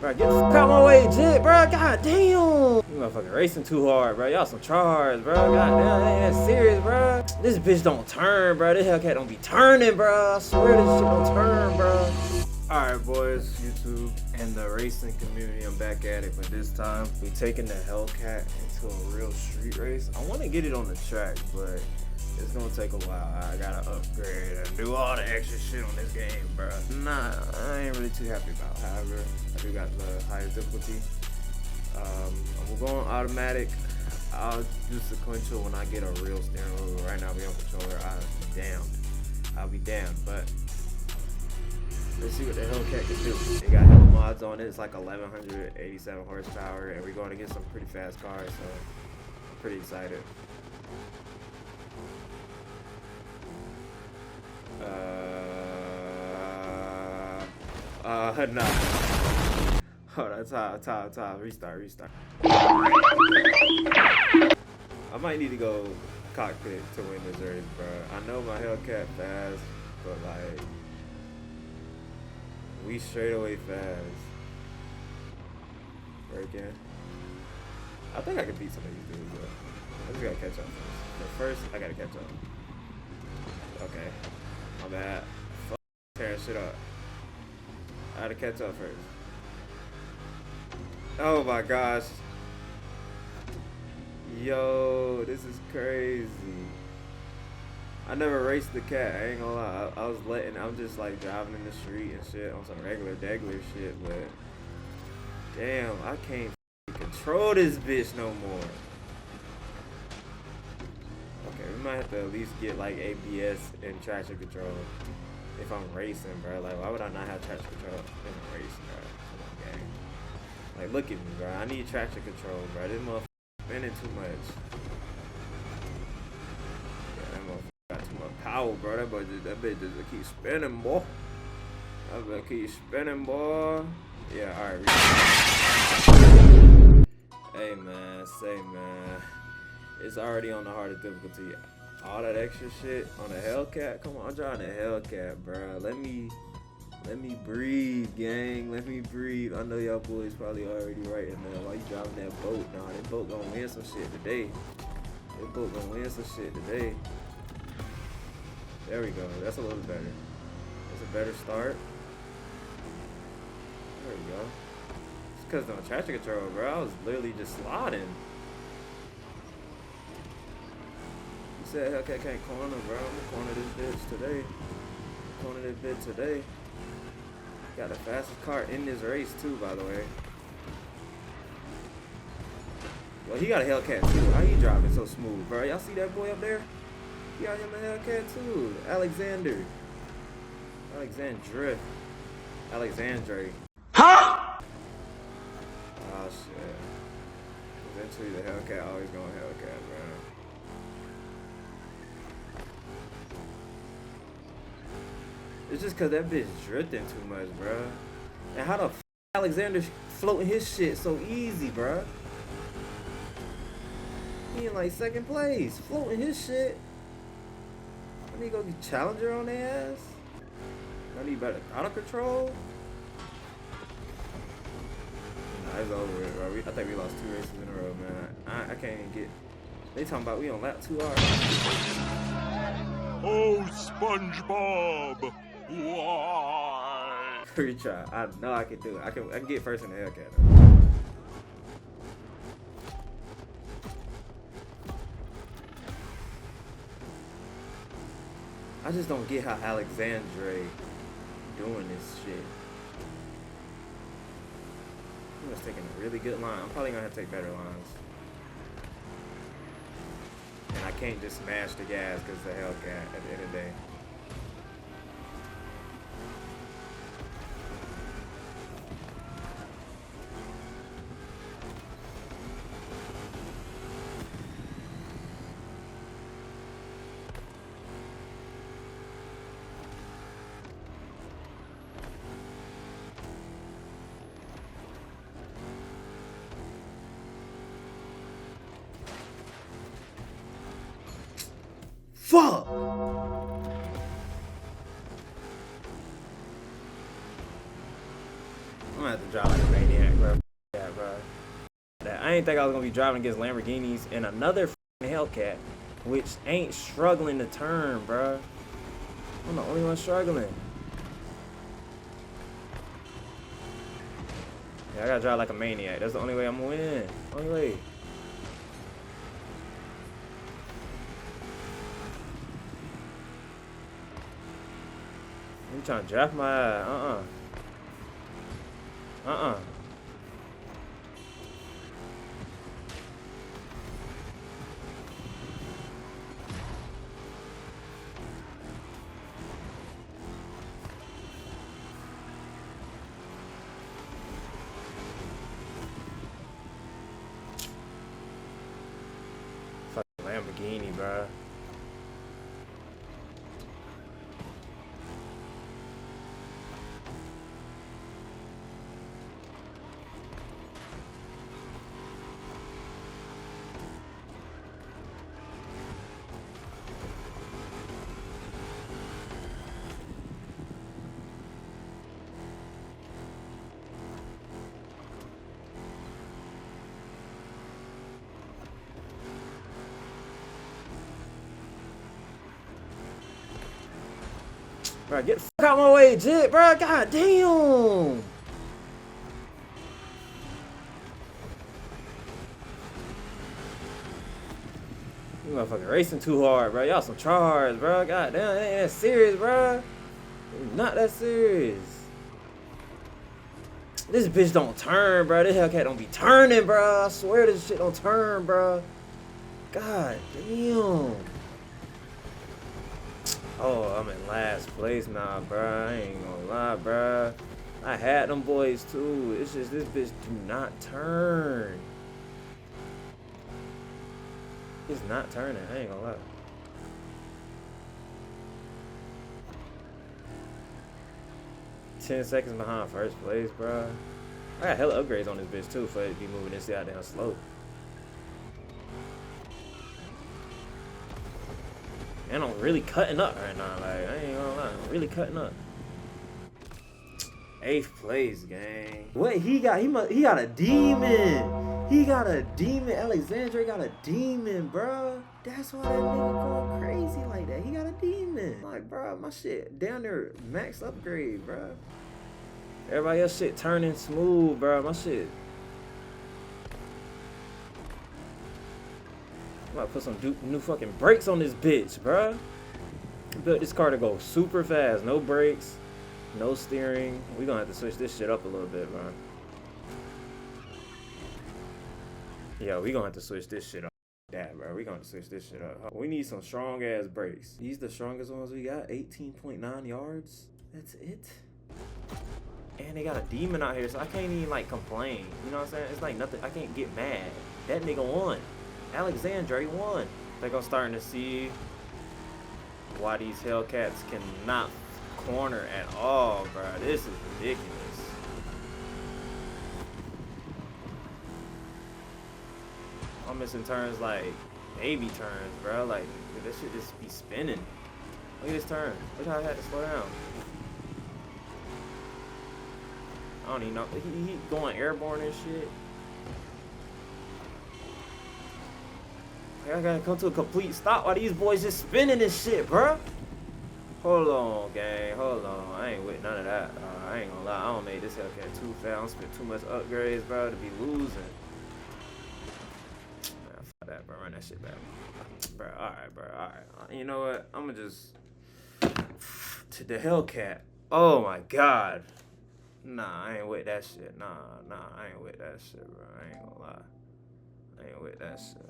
Bro, get the fuck out my way, Jit, bro. God damn. You motherfucking racing too hard, bro. Y'all some tryhards, bro. God damn, that ain't that serious, bro. This bitch don't turn, bro. This Hellcat don't be turning, bro. I swear this shit don't turn, bro. Alright, boys, YouTube and the racing community, I'm back at it, but this time we taking the Hellcat into a real street race. I want to get it on the track, but it's gonna take a while. I gotta upgrade and do all the extra shit on this game, bro. Nah, I ain't really too happy about. However, I do got the highest difficulty. I'm going automatic. I'll do sequential when I get a real steering wheel. Right now we on controller. I'll be damned, but let's see what the Hellcat can do. It got hella mods on it. It's like 1187 horsepower, and we're going to get some pretty fast cars, so I'm pretty excited. No. Hold on, time. Restart. I might need to go cockpit to win this race, bro. I know my Hellcat fast, but like, we straight away fast. Breaking. I think I can beat some of these dudes, though. I just gotta catch up first. But first, I gotta catch up. Okay. My bad. Fuck tearing shit up. I gotta catch up first. Oh my gosh. Yo, this is crazy. I never raced the cat, I ain't gonna lie. I'm just like driving in the street and shit on some regular shit, but damn, I can't control this bitch no more. Okay, we might have to at least get like ABS and traction control if I'm racing, bro. Like, why would I not have traction control in a race, bro? Come on, gang. Like, look at me, bro. I need traction control, bro. This motherfucker spinning too much. Yeah, that motherfucker got too much power, bro. That bitch just keep spinning, boy. That bitch keep spinning, boy. Yeah, alright. Hey, man. It's already on the hardest difficulty. All that extra shit on the Hellcat. Come on, I'm driving the Hellcat, bro. Let me breathe, gang. Let me breathe. I know y'all boys probably already writing now. Why you driving that boat? Nah, that boat gonna win some shit today. There we go. That's a little better. That's a better start. There we go. It's because of the traction control, bro. I was literally just sliding. You said Hellcat can't corner, bro. I'm gonna corner this bitch today. Got the fastest car in this race too, by the way. Well, he got a Hellcat too. How you driving so smooth, bro? Y'all see that boy up there? He got him a Hellcat too. Alexandre. Huh? Oh shit. Eventually the Hellcat always going Hellcat, bro. It's just cause that bitch drifting too much, bro. And how the f Alexander floating his shit so easy, bro? He in like second place, floating his shit. I need to go get Challenger on their ass. I need better auto control. Nah, it's over with, bro. I think we lost 2 races in a row, man. I can't even get. They talking about we on lap 2 hours. Oh, SpongeBob! Why? Retry. I know I can do it. I can get first in the Hellcat, though. I just don't get how Alexandre doing this shit. He was taking a really good line. I'm probably gonna have to take better lines. And I can't just smash the gas because the Hellcat at the end of the day. Fuck! I'm gonna have to drive like a maniac. ain't think I was gonna be driving against Lamborghinis and another hellcat, which ain't struggling to turn, bruh. I'm the only one struggling. Yeah, I gotta drive like a maniac. That's the only way I'm gonna win. Only way. You trying to draft my ass? Fucking Lamborghini, bruh. Bro, get the fuck out my way, Jit, bro. God damn. You motherfucking racing too hard, bro. Y'all some tryhards, bro. God damn, it ain't that serious, bro. It's not that serious. This bitch don't turn, bro. This hellcat don't be turning, bro. I swear this shit don't turn, bro. God damn. Oh, I'm in last place now, bro. I ain't gonna lie, bro. I had them boys too. It's just this bitch do not turn. It's not turning. I ain't gonna lie. $10 seconds behind first place, bro. I got hella upgrades on this bitch too for it to be moving this goddamn slow. And I'm really cutting up right now. Like, I ain't gonna lie, I'm really cutting up. 8th place, gang. What he got? He got a demon. He got a demon. Alexandre got a demon, bro. That's why that nigga going crazy like that. He got a demon. Like, bro, my shit down there max upgrade, bro. Everybody else shit turning smooth, bro. My shit. I'm about to put some new fucking brakes on this bitch, bruh. Built this car to go super fast. No brakes, no steering. We gonna have to switch this shit up a little bit, bro. Yeah, we gonna have to switch this shit up. That, bro. We gonna have to switch this shit up. We need some strong ass brakes. These the strongest ones we got. 18.9 yards. That's it. And they got a demon out here, so I can't even like complain. You know what I'm saying? It's like nothing. I can't get mad. That nigga won. Alexandre won. I think I'm starting to see why these hellcats cannot corner at all, bro. This is ridiculous. I'm missing turns like baby turns, bro. Like, that shit just be spinning. Look at this turn. Look how I had to slow down. I don't even know. He going airborne and shit. I gotta come to a complete stop while these boys just spinning this shit, bruh. Hold on, gang. Hold on. I ain't with none of that. I ain't gonna lie. I don't make this hellcat too fast. I don't spend too much upgrades, bro, to be losing. Man, fuck that, bro. Run that shit back. Bro, alright, bro. Alright. You know what? I'm gonna just... To the hellcat. Oh, my God. Nah, I ain't with that shit. Nah, I ain't with that shit, bro. I ain't gonna lie. I ain't with that shit.